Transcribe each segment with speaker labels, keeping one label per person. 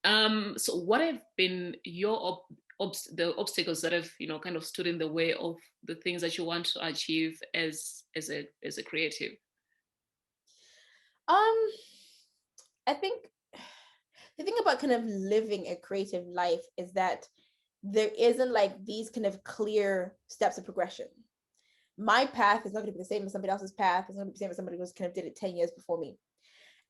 Speaker 1: So what have been your the obstacles that have, kind of stood in the way of the things that you want to achieve as a creative?
Speaker 2: Um, I think the thing about kind of living a creative life is that there isn't like these kind of clear steps of progression. My path is not going to be the same as somebody else's path. It's not going to be the same as somebody who's kind of did it 10 years before me.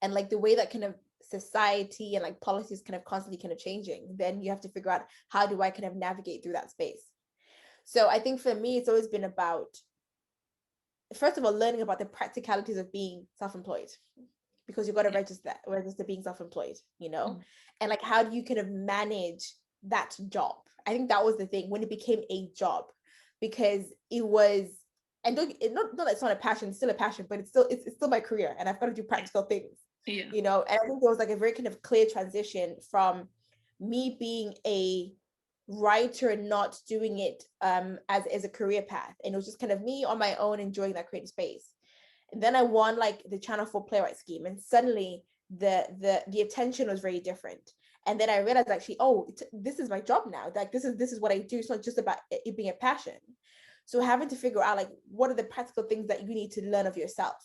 Speaker 2: And like the way that kind of society and like policies kind of constantly kind of changing, then you have to figure out how do I kind of navigate through that space. So I think for me, it's always been about, first of all, learning about the practicalities of being self-employed, because you've got to
Speaker 1: Yeah.
Speaker 2: register being self-employed,
Speaker 1: Mm.
Speaker 2: and like how do you kind of manage that job? I think that was the thing when it became a job, because it was, and not that it's not a passion, it's still a passion, but it's still my career, and I've got to do
Speaker 1: Yeah.
Speaker 2: practical things,
Speaker 1: Yeah.
Speaker 2: and I think there was like a very kind of clear transition from me being a writer, not doing it as a career path, and it was just kind of me on my own enjoying that creative space. And then I won like the Channel 4 playwright scheme, and suddenly the attention was very different. And then I realized actually, oh, this is my job now. Like this is what I do. It's not just about it being a passion. So having to figure out like what are the practical things that you need to learn of yourself.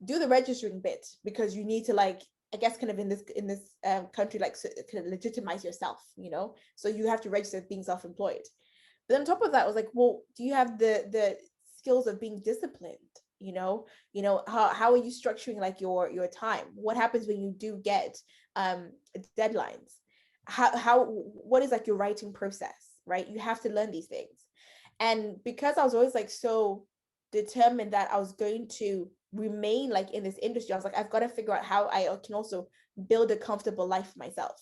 Speaker 2: Do the registering bit, because you need to like, I guess kind of in this country, like so, kind of legitimize yourself, So you have to register being self-employed. But on top of that, I was like, well, do you have the skills of being disciplined? How are you structuring like your time? What happens when you do get um deadlines? How what is like your writing process, right? You have to learn these things. And because I was always like so determined that I was going to remain like in this industry, I was like, I've got to figure out how I can also build a comfortable life for myself,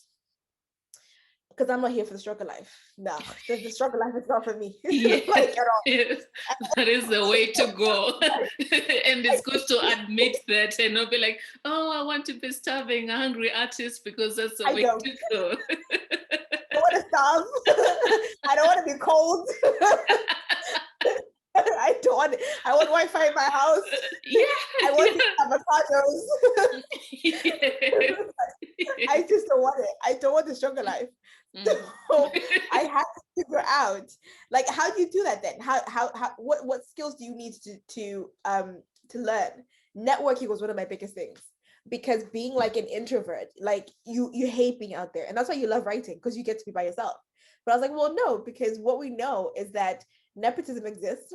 Speaker 2: because I'm not here for the struggle life. No, the struggle life is not for me.
Speaker 1: Yeah.
Speaker 2: Like at all.
Speaker 1: Yes. That is the way to go. And it's good to admit that and not be like, oh, I want to be starving, a hungry artist, because that's the
Speaker 2: I
Speaker 1: way
Speaker 2: don't.
Speaker 1: to go.
Speaker 2: I don't want to starve. I don't want to be cold. I don't want. I want Wi-Fi in my house. I want to
Speaker 1: Yeah.
Speaker 2: eat avocados.
Speaker 1: Yeah.
Speaker 2: I just don't want it. I don't want the struggle life.
Speaker 1: Mm.
Speaker 2: So I have to figure out, like, how do you do that then? How what skills do you need to learn? Networking was one of my biggest things, because being like an introvert, like you hate being out there, and that's why you love writing, because you get to be by yourself. But I was like, well, no, because what we know is that nepotism exists,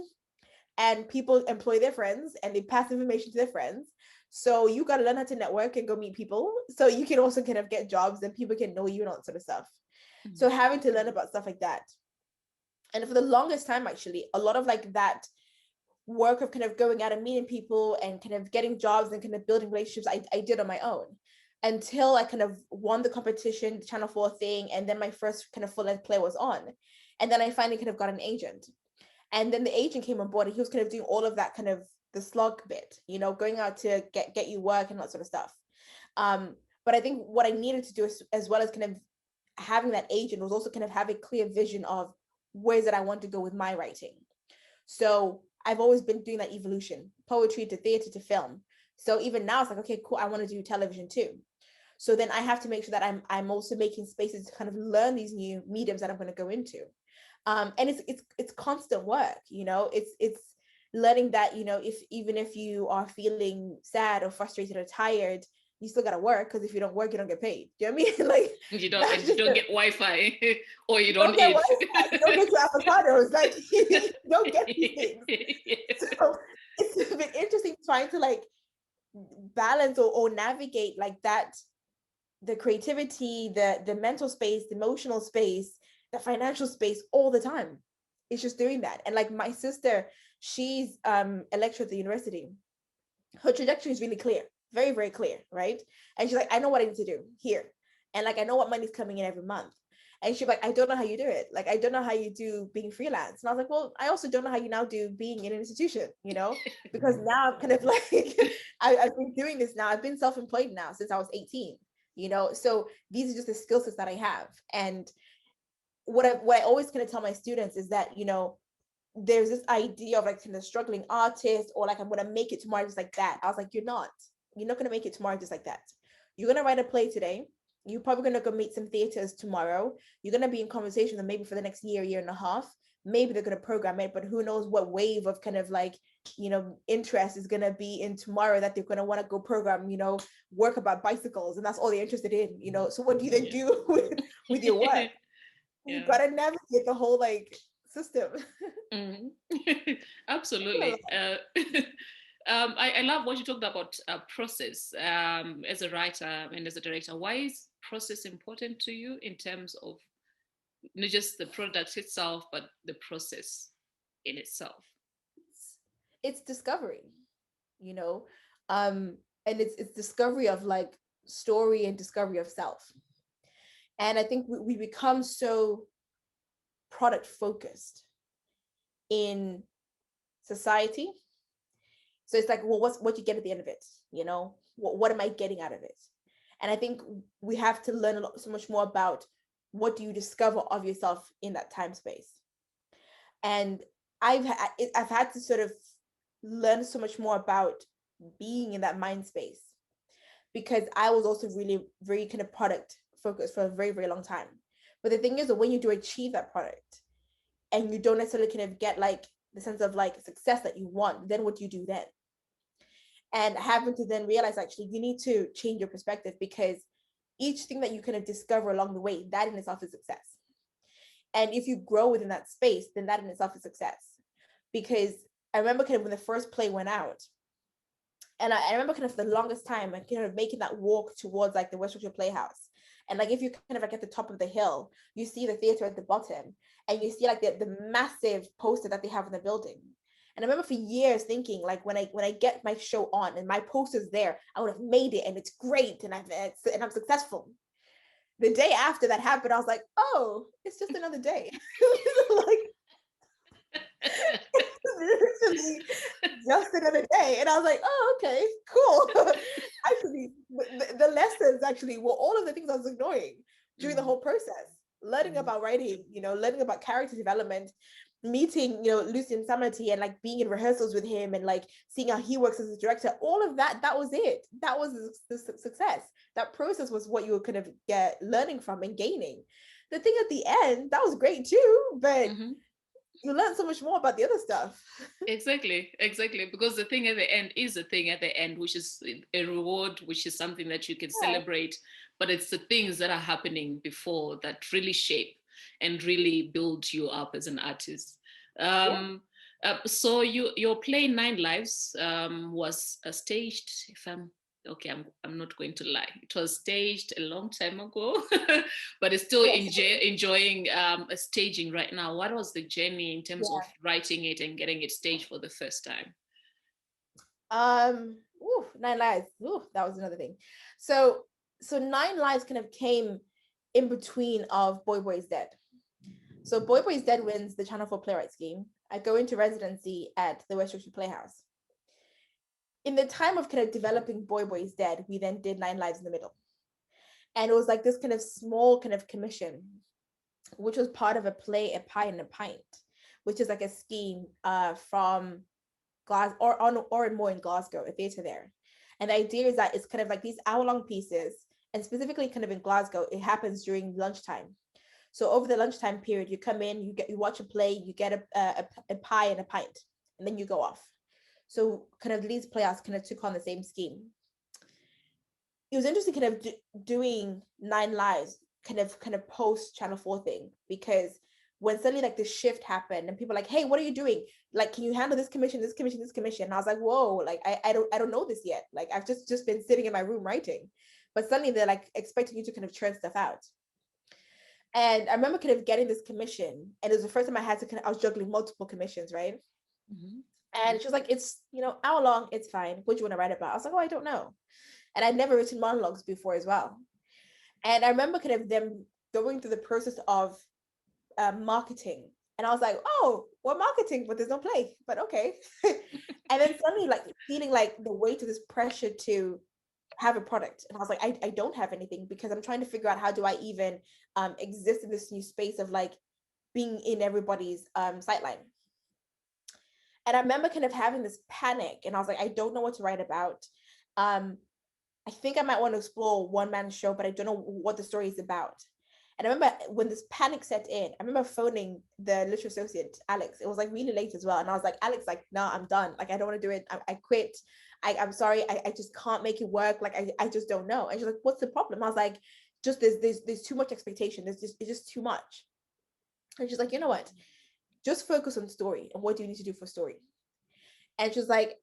Speaker 2: and people employ their friends and they pass information to their friends. So you got to learn how to network and go meet people, so you can also kind of get jobs and people can know you and all that sort of stuff. So having to learn about stuff like that. And for the longest time, actually, a lot of like that work of kind of going out and meeting people and kind of getting jobs and kind of building relationships, I did on my own, until I kind of won the competition, the Channel 4 thing, and then my first kind of full-length play was on. And then I finally kind of got an agent. And then the agent came on board, and he was kind of doing all of that kind of the slog bit, going out to get you work and that sort of stuff. But I think what I needed to do, as well as kind of having that agent, was also kind of have a clear vision of where's that I want to go with my writing. So I've always been doing that evolution, poetry to theater to film. So even now it's like, okay, cool, I want to do television too. So then I have to make sure that I'm also making spaces to kind of learn these new mediums that I'm going to go into. And it's constant work, it's learning that, if even if you are feeling sad or frustrated or tired, you still gotta work, because if you don't work, you don't get paid. Do you know what I mean? Like,
Speaker 1: You don't
Speaker 2: that's
Speaker 1: and you
Speaker 2: just
Speaker 1: don't get Wi-Fi or you
Speaker 2: you don't
Speaker 1: don't
Speaker 2: get
Speaker 1: eat.
Speaker 2: what you don't get your avocados. Like, you don't get these things. So it's been interesting trying to like balance or navigate like that, the creativity, the mental space, the emotional space, the financial space, all the time. It's just doing that. And like my sister, she's a lecturer at the university. Her trajectory is really clear, very, very clear, right? And she's like, I know what I need to do here. And like, I know what money's coming in every month. And she's like, I don't know how you do it. Like, I don't know how you do being freelance. And I was like, well, I also don't know how you now do being in an institution, because now I'm kind of like, I've been doing this now. I've been self-employed now since I was 18, So these are just the skill sets that I have. And what I always kind of tell my students is that, there's this idea of like kind of struggling artist, or like I'm gonna make it tomorrow just like that. I was like, you're not gonna make it tomorrow just like that. You're gonna write a play today, You're probably going to go meet some theaters tomorrow. You're going to be in conversation with them maybe for the next year and a half. Maybe they're going to program it, but who knows what wave of kind of like, interest is going to be in tomorrow that they're going to want to go program, work about bicycles, and that's all they're interested in, So what do you then do with your work? You
Speaker 1: Yeah.
Speaker 2: got to navigate the whole like system.
Speaker 1: Mhm. Absolutely. I love what you talked about process as a writer and as a director. Why is process important to you in terms of not just the product itself, but the process in itself?
Speaker 2: It's discovery, you know, and it's discovery of like story and discovery of self. And I think we become so product focused in society. So it's like, well, what you get at the end of it? What am I getting out of it? And I think we have to learn so much more about what do you discover of yourself in that time space. And I've had to sort of learn so much more about being in that mind space, because I was also really very kind of product focused for a very, very long time. But the thing is that when you do achieve that product and you don't necessarily kind of get like the sense of like success that you want, then what do you do then? And having to then realize actually you need to change your perspective, because each thing that you kind of discover along the way, that in itself is success. And if you grow within that space, then that in itself is success. Because I remember kind of when the first play went out, and I remember kind of for the longest time, and kind of making that walk towards like the West Yorkshire Playhouse. And like if you kind of like at the top of the hill, you see the theater at the bottom, and you see like the massive poster that they have in the building. And I remember for years thinking like when I get my show on and my poster's there, I would have made it and it's great and I'm successful. The day after that happened, I was like, oh, it's just another day. Like literally just another day. And I was like, oh, okay, cool. Actually, the lessons actually were all of the things I was ignoring during the
Speaker 1: Mm.
Speaker 2: whole process. Learning
Speaker 1: Mm.
Speaker 2: about writing, learning about character development, meeting, Lucian Samity and like being in rehearsals with him and like seeing how he works as a director, all of that, that was it. That was the success. That process was what you were kind of learning from and gaining. The thing at the end, that was great too, but
Speaker 1: Mm-hmm.
Speaker 2: you learn so much more about the other stuff.
Speaker 1: Exactly. Because the thing at the end is the thing at the end, which is a reward, which is something that you can
Speaker 2: Yeah.
Speaker 1: celebrate. But it's the things that are happening before that really shape and really build you up as an artist.
Speaker 2: Yeah.
Speaker 1: So your play Nine Lives was staged. If I'm okay, I'm not going to lie. It was staged a long time ago, but it's still
Speaker 2: Yes.
Speaker 1: enjoying a staging right now. What was the journey in terms of
Speaker 2: Yeah.
Speaker 1: writing it and getting it staged for the first time?
Speaker 2: Nine Lives. Ooh, that was another thing. So Nine Lives kind of came in between of Boy Boy is Dead. So Boy Boy is Dead wins the Channel 4 Playwright Scheme. I go into residency at the West Yorkshire Playhouse. In the time of kind of developing Boy Boy is Dead, we then did Nine Lives in the middle. And it was like this kind of small kind of commission, which was part of a play, A Pie and a Pint, which is like a scheme from Glasgow or more in Glasgow, a theatre there. And the idea is that it's kind of like these hour-long pieces, and specifically kind of in Glasgow, it happens during lunchtime. So over the lunchtime period, you come in, you watch a play, you get a pie and a pint, and then you go off. So kind of these players kind of took on the same scheme. It was interesting kind of doing Nine Lives kind of post Channel 4 thing, because when suddenly like this shift happened and people were like, hey, what are you doing? Like, can you handle this commission, this commission, this commission? And I was like, whoa, like I don't know this yet. Like I've just been sitting in my room writing. But suddenly they're like expecting you to kind of churn stuff out. And I remember kind of getting this commission, and it was the first time I had to I was juggling multiple commissions, right?
Speaker 1: Mm-hmm.
Speaker 2: And she was like, it's hour long, it's fine. What do you want to write about? I was like, oh, I don't know. And I'd never written monologues before as well. And I remember kind of them going through the process of marketing. And I was like, oh, we're marketing, but there's no play, but okay. And then suddenly like feeling like the weight of this pressure to have a product. And I was like, I don't have anything, because I'm trying to figure out how do I even exist in this new space of like being in everybody's sightline. And I remember kind of having this panic, and I was like, I don't know what to write about. Um, I think I might want to explore one man show, but I don't know what the story is about. And I remember when this panic set in, I remember phoning the literary associate, Alex. It was like really late as well. And I was like, Alex, like, no, I'm done. Like, I don't want to do it. I quit. I'm sorry. I just can't make it work. Like, I just don't know. And she's like, what's the problem? I was like, just there's too much expectation. It's just too much. And she's like, you know what? Just focus on story and what do you need to do for story. And she's like,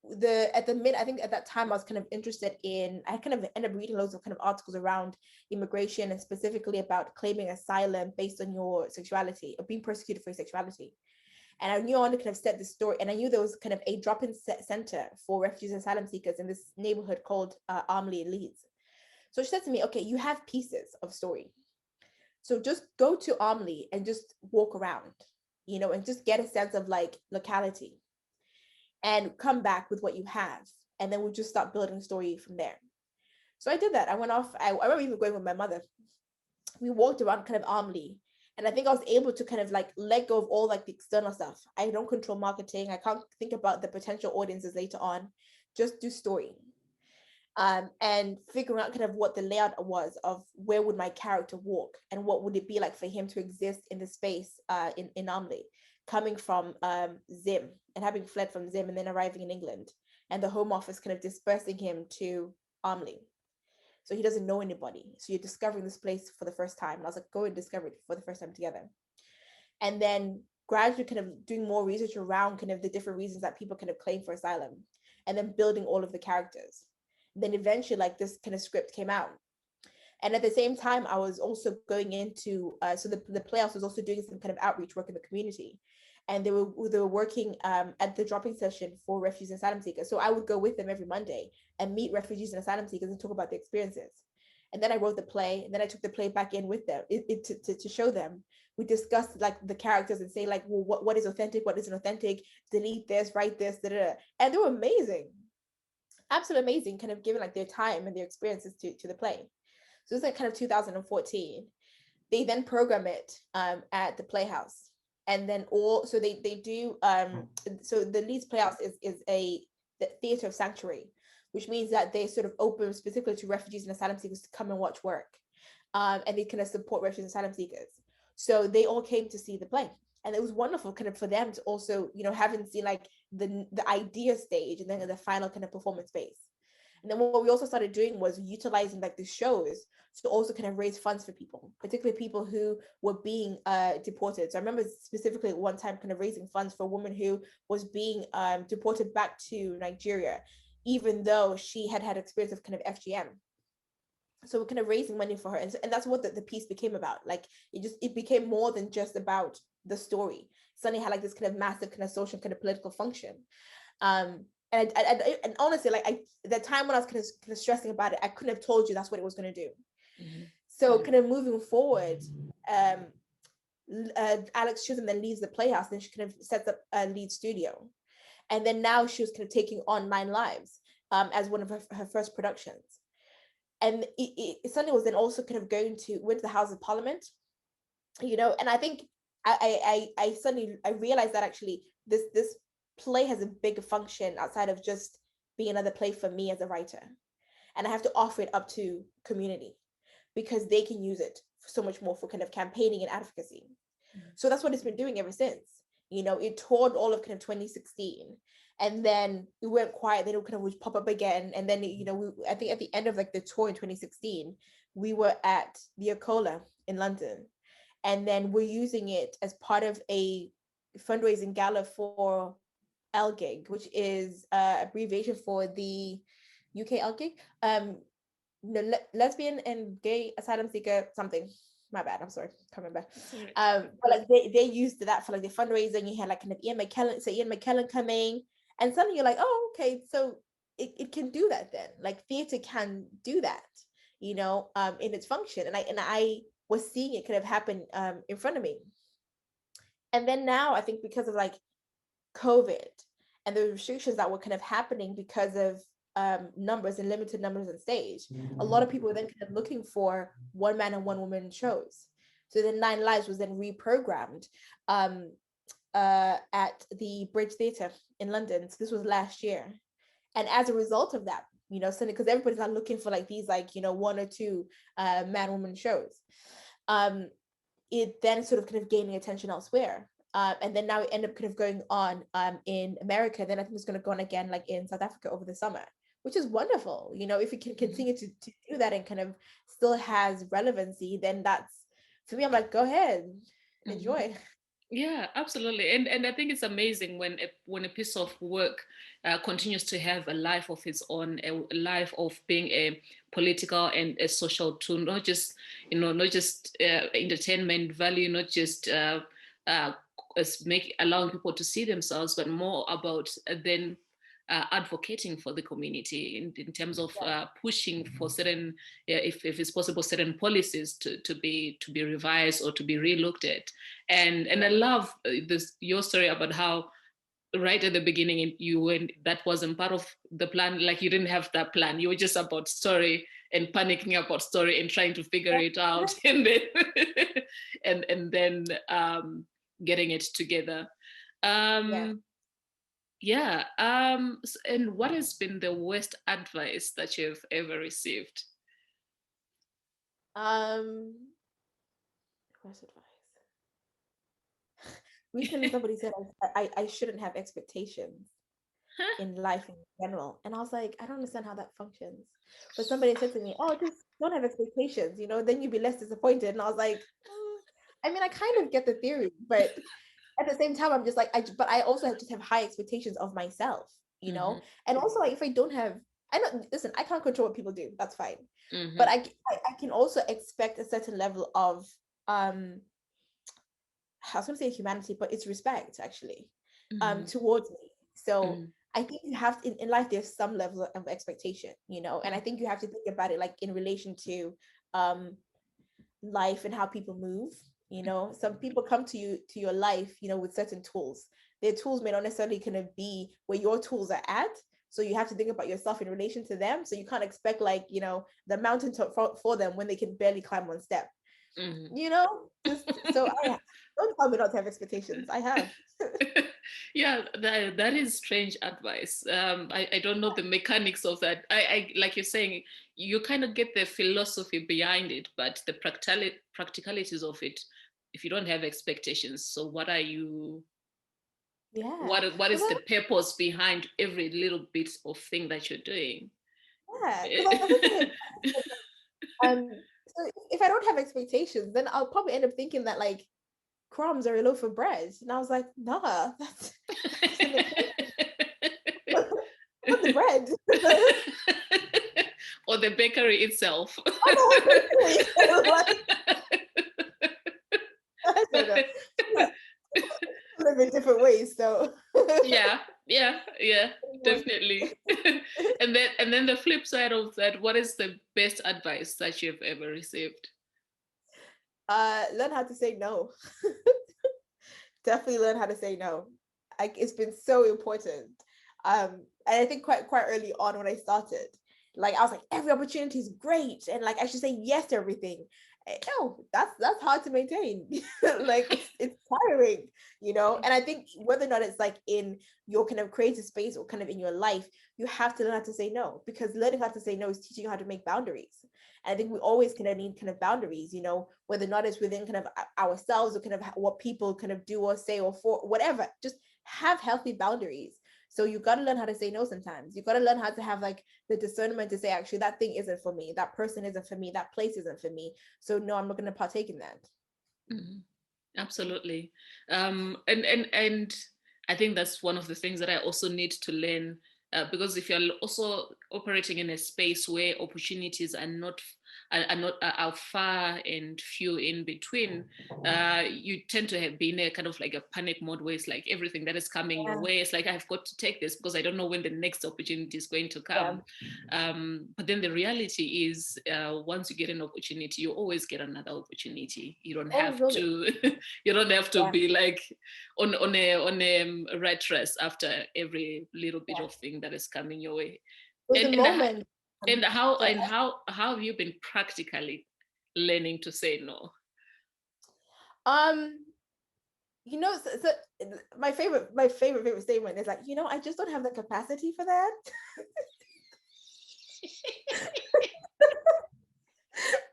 Speaker 2: I think at that time I was kind of interested in, I kind of ended up reading loads of kind of articles around immigration and specifically about claiming asylum based on your sexuality or being persecuted for your sexuality. And I knew I wanted to kind of set the story, and I knew there was kind of a drop-in center for refugees and asylum seekers in this neighborhood called Armley in Leeds. So she said to me, okay, you have pieces of story, so just go to Armley and just walk around, and just get a sense of like locality and come back with what you have. And then we'll just start building a story from there. So I did that. I went off. I remember even going with my mother. We walked around kind of Armley. And I think I was able to kind of like let go of all like the external stuff. I don't control marketing. I can't think about the potential audiences later on. Just do story. And figuring out kind of what the layout was of where would my character walk and what would it be like for him to exist in the space in Armley, coming from Zim and having fled from Zim and then arriving in England and the Home Office kind of dispersing him to Armley. So he doesn't know anybody. So you're discovering this place for the first time. And I was like, go and discover it for the first time together. And then gradually kind of doing more research around kind of the different reasons that people kind of claim for asylum and then building all of the characters. Then eventually like this kind of script came out. And at the same time, I was also going into, so the Playhouse was also doing some kind of outreach work in the community. And they were working at the dropping session for refugees and asylum seekers. So I would go with them every Monday and meet refugees and asylum seekers and talk about their experiences. And then I wrote the play, and then I took the play back in with them to show them. We discussed like the characters and say like, well, what is authentic, what isn't authentic, delete this, write this, da, da, da. And they were amazing, absolutely amazing, kind of giving like their time and their experiences to the play. So it was like kind of 2014. They then program it at the Playhouse. And then so they do so the Leeds Playhouse is a the theater of sanctuary, which means that they sort of open specifically to refugees and asylum seekers to come and watch work. And they kind of support refugees and asylum seekers. So they all came to see the play. And it was wonderful kind of for them to also, having seen like the idea stage and then the final kind of performance phase. And then what we also started doing was utilizing like the shows to also kind of raise funds for people, particularly people who were being deported. So I remember specifically at one time kind of raising funds for a woman who was being deported back to Nigeria, even though she had had experience of kind of FGM. So we're kind of raising money for her. And that's what the piece became about. Like it became more than just about the story. It suddenly had like this kind of massive kind of social kind of political function. And honestly, like the time when I was kind of stressing about it, I couldn't have told you that's what it was going to do. Mm-hmm. So kind of moving forward, Alex Chisholm then leaves the Playhouse, then she kind of sets up a Leeds studio. And then now she was kind of taking on Nine Lives as one of her first productions. And it suddenly was then also kind of went to the House of Parliament, and I think I suddenly realized that actually this play has a bigger function outside of just being another play for me as a writer. And I have to offer it up to community because they can use it so much more for kind of campaigning and advocacy. Mm-hmm. So that's what it's been doing ever since. It toured all of kind of 2016, and then it went quiet. Then it kind of would pop up again, and then I think at the end of like the tour in 2016, we were at the Acola in London, and then we're using it as part of a fundraising gala for LGIG, which is abbreviation for the UK LGIG, lesbian and gay asylum seeker something. My bad, I'm sorry, can't remember. But like they used that for like the fundraising. You had like kind of Ian McKellen coming, and suddenly you're like, oh, okay, so it can do that then. Like theater can do that, in its function. And I was seeing it kind of happen in front of me. And then now I think because of like COVID and the restrictions that were kind of happening because of numbers and limited numbers on stage, a lot of people were then kind of looking for one man and one woman shows. So then Nine Lives was then reprogrammed at the Bridge Theatre in London. So this was last year. And as a result of that, you know, so because everybody's not looking for like these like, you know, one or two man woman shows. It then sort of kind of gaining attention elsewhere. And then now it ended up kind of going on in America. Then I think it's going to go on again like in South Africa over the summer, which is wonderful. You know, if we can continue to do that and kind of still has relevancy, then that's, for me, I'm like, go ahead, enjoy.
Speaker 1: Yeah, absolutely, and I think it's amazing when a piece of work continues to have a life of its own, a life of being a political and a social tool, not just not just entertainment value, not just as allowing people to see themselves, but more about then advocating for the community in terms of pushing for certain, if it's possible, certain policies to be revised or to be relooked at. And I love this your story about how right at the beginning you when that wasn't part of the plan, like you didn't have that plan, you were just about story and panicking about story and trying to figure it out and then and then getting it together. Yeah. And what has been the worst advice that you've ever received?
Speaker 2: Worst advice. Recently, somebody said I shouldn't have expectations in life in general. And I was like, I don't understand how that functions. But somebody said to me, oh, just don't have expectations, you know, then you'd be less disappointed. And I was like, I mean, I kind of get the theory, but at the same time, I'm just like, but I also just have high expectations of myself, you know? And also like, if I don't have, I don't, listen, I can't control what people do. That's fine. But I can also expect a certain level of, I was going to say humanity, but it's respect actually, towards me. So I think you have to, in life, there's some level of expectation, you know, and I think you have to think about it like in relation to life and how people move. You know, some people come to your life, you know, with certain tools. Their tools may not necessarily kind of be where your tools are at. So you have to think about yourself in relation to them. So you can't expect like, you know, the mountain for them when they can barely climb one step. You know, just so I don't tell me not to have expectations. I have.
Speaker 1: Yeah, that is strange advice. I don't know the mechanics of that. I like you're saying, you kind of get the philosophy behind it, but the practicalities of it, if you don't have expectations, so what are you?
Speaker 2: Yeah.
Speaker 1: What is the purpose behind every little bit of thing that you're doing?
Speaker 2: Yeah, because I was thinking, so if I don't have expectations, then I'll probably end up thinking that like crumbs are a loaf of bread, and I was like, nah, that's not the bread.
Speaker 1: Or the bakery itself.
Speaker 2: Oh, the bakery. Like, I don't know. Live in different ways, so
Speaker 1: yeah, definitely. And then the flip side of that, what is the best advice that you've ever received?
Speaker 2: Learn how to say no. Definitely learn how to say no. Like it's been so important. And I think quite early on when I started, like I was like, every opportunity is great, and like I should say yes to everything. No, that's hard to maintain. Like it's tiring, you know. And I think whether or not it's like in your kind of creative space or kind of in your life, you have to learn how to say no, because learning how to say no is teaching you how to make boundaries. And I think we always kind of need kind of boundaries, you know, whether or not it's within kind of ourselves or kind of what people kind of do or say or for whatever. Just have healthy boundaries. So you got to learn how to say no sometimes. You got to learn how to have like the discernment to say, actually, that thing isn't for me. That person isn't for me. That place isn't for me. So no, I'm not going to partake in that.
Speaker 1: Absolutely. And I think that's one of the things that I also need to learn, because if you're also operating in a space where opportunities are far and few in between, you tend to have been a kind of like a panic mode where it's like everything that is coming your way, it's like I've got to take this because I don't know when the next opportunity is going to come. But then the reality is, once you get an opportunity, you always get another opportunity. You don't have to you don't have to be like on a rat race after every little bit of thing that is coming your way.
Speaker 2: There's a moment.
Speaker 1: And how have you been practically learning to say no?
Speaker 2: You know, so my favorite statement is like, you know, I just don't have the capacity for that.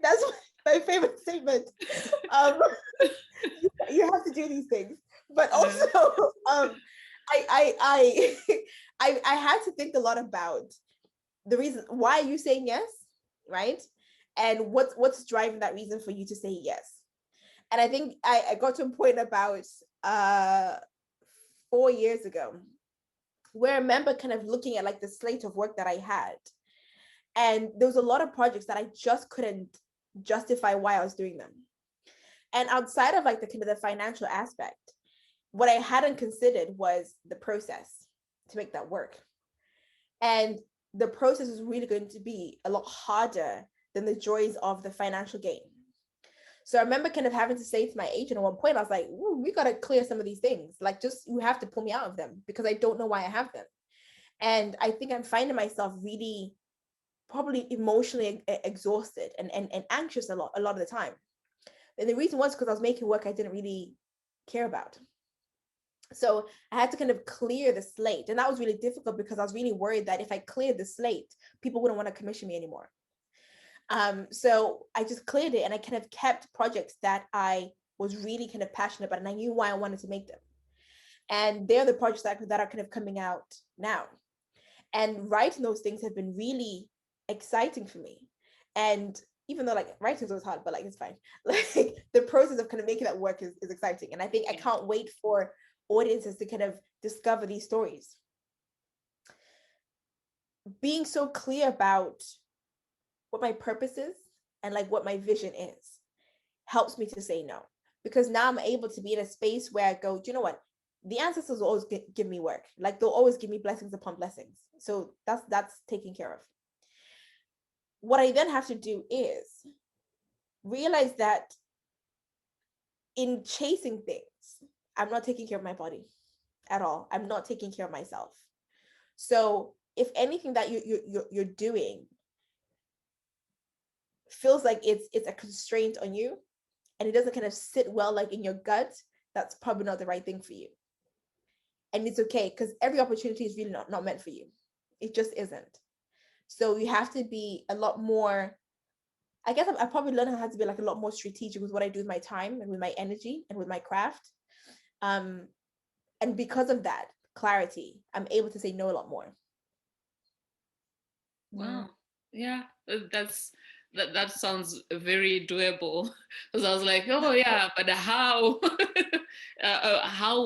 Speaker 2: That's my favorite statement. Um, you have to do these things, but also, I I had to think a lot about the reason why are you saying yes, right? And what's driving that reason for you to say yes. And I think I got to a point about 4 years ago where I remember kind of looking at like the slate of work that I had. And there was a lot of projects that I just couldn't justify why I was doing them. And outside of like the kind of the financial aspect, what I hadn't considered was the process to make that work. And the process is really going to be a lot harder than the joys of the financial gain. So I remember kind of having to say to my agent at one point, I was like, we got to clear some of these things. Like, just you have to pull me out of them because I don't know why I have them. And I think I'm finding myself really probably emotionally exhausted and anxious a lot of the time. And the reason was because I was making work I didn't really care about. So I had to kind of clear the slate. And that was really difficult because I was really worried that if I cleared the slate, people wouldn't want to commission me anymore. So I just cleared it and I kind of kept projects that I was really kind of passionate about and I knew why I wanted to make them. And they're the projects that are kind of coming out now. And writing those things have been really exciting for me. And even though like writing is always hard, but like it's fine. Like the process of kind of making that work is exciting. And I think I can't wait for audiences to kind of discover these stories. Being so clear about what my purpose is and like what my vision is helps me to say no. Because now I'm able to be in a space where I go, do you know what? The ancestors will always give me work. Like they'll always give me blessings upon blessings. So that's taken care of. What I then have to do is realize that in chasing things, I'm not taking care of my body at all. I'm not taking care of myself. So if anything that you're doing feels like it's a constraint on you and it doesn't kind of sit well like in your gut, that's probably not the right thing for you. And it's okay because every opportunity is really not meant for you. It just isn't. So you have to be a lot more, I guess I probably learned how to be like a lot more strategic with what I do with my time and with my energy and with my craft. Um, and because of that clarity, I'm able to say no a lot more.
Speaker 1: Wow. Yeah, that sounds very doable. Because I was like, oh yeah, but how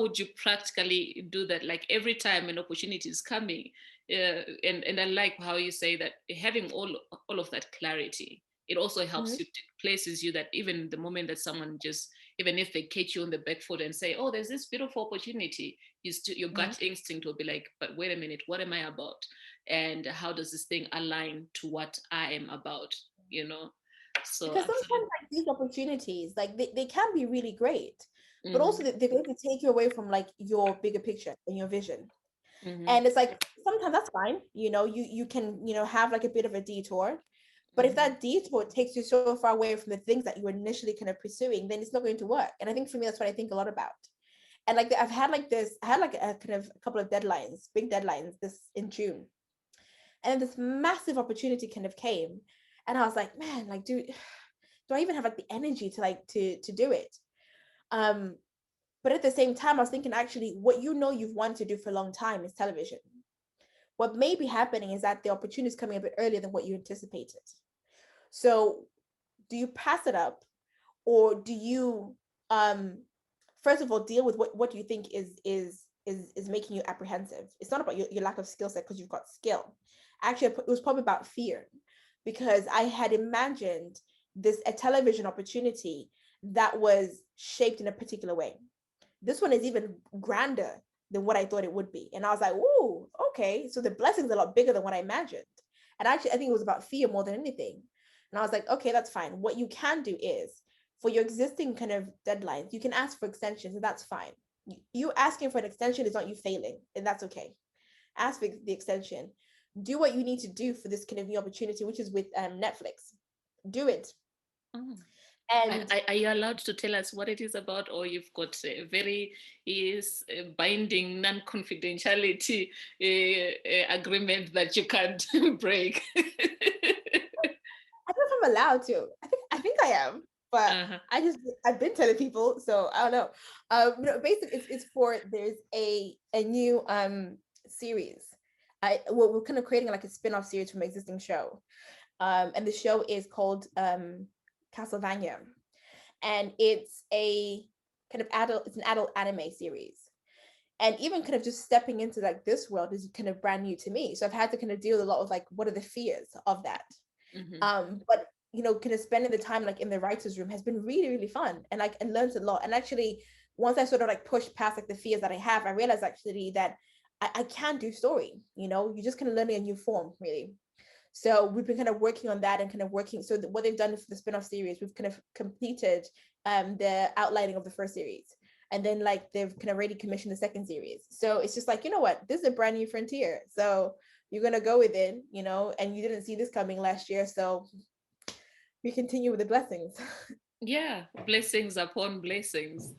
Speaker 1: would you practically do that? Like every time an opportunity is coming, and I like how you say that having all of that clarity, it also helps
Speaker 2: Mhm.
Speaker 1: you, places you that even the moment that someone just, even if they catch you on the back foot and say, oh, there's this beautiful opportunity, your
Speaker 2: Mhm.
Speaker 1: gut instinct will be like, but wait a minute, what am I about? And how does this thing align to what I am about, you know? So
Speaker 2: Because
Speaker 1: absolutely.
Speaker 2: sometimes like these opportunities, like they can be really great, but
Speaker 1: Mm-hmm.
Speaker 2: also they're going to take you away from like your bigger picture and your vision.
Speaker 1: Mm-hmm.
Speaker 2: And it's like sometimes that's fine, you can, have like a bit of a detour. But if
Speaker 1: Mm-hmm.
Speaker 2: that detour takes you so far away from the things that you were initially kind of pursuing, then it's not going to work. And I think for me, that's what I think a lot about. And like I've had like this, I had like a kind of a couple of deadlines, big deadlines this in June. And then this massive opportunity kind of came. And I was like, man, like, do I even have like the energy to like to do it? Um, but at the same time, I was thinking actually what you've wanted to do for a long time is television. What may be happening is that the opportunity is coming a bit earlier than what you anticipated. So do you pass it up or do you um first of all deal with what you think is making you apprehensive? It's not about your lack of skill set because you've got skill. Actually, it was probably about fear because I had imagined a television opportunity that was shaped in a particular way. This one is even grander than what I thought it would be. And I was like, "Ooh, okay. So the blessing's a lot bigger than what I imagined." And actually, I think it was about fear more than anything. And I was like, okay, that's fine. What you can do is for your existing kind of deadlines, you can ask for extensions, and that's fine. You asking for an extension is not you failing, and that's okay. Ask for the extension. Do what you need to do for this kind of new opportunity, which is with Netflix. Do it.
Speaker 1: Oh.
Speaker 2: And
Speaker 1: Are you allowed to tell us what it is about, or you've got a very binding non-confidentiality agreement that you can't break?
Speaker 2: I don't know if I'm allowed to. I think I am, but
Speaker 1: Uh-huh.
Speaker 2: I've been telling people, so I don't know. Basically, it's for there's a new series. We're kind of creating like a spin-off series from an existing show. And the show is called Castlevania, and it's a kind of adult. It's an adult anime series, and even kind of just stepping into like this world is kind of brand new to me. So I've had to kind of deal with a lot of like what are the fears of that.
Speaker 1: Mm-hmm.
Speaker 2: But kind of spending the time like in the writers' room has been really, really fun, and like I learned a lot. And actually, once I sort of like pushed past like the fears that I have, I realized actually that I can do story. You're just kind of learning a new form, really. So we've been kind of working on that and kind of working. So what they've done for the spin-off series, we've kind of completed the outlining of the first series. And then like they've kind of already commissioned the second series. So it's just like, you know what, this is a brand new frontier. So you're gonna go with it, and you didn't see this coming last year. So we continue with the blessings.
Speaker 1: Yeah, blessings upon blessings.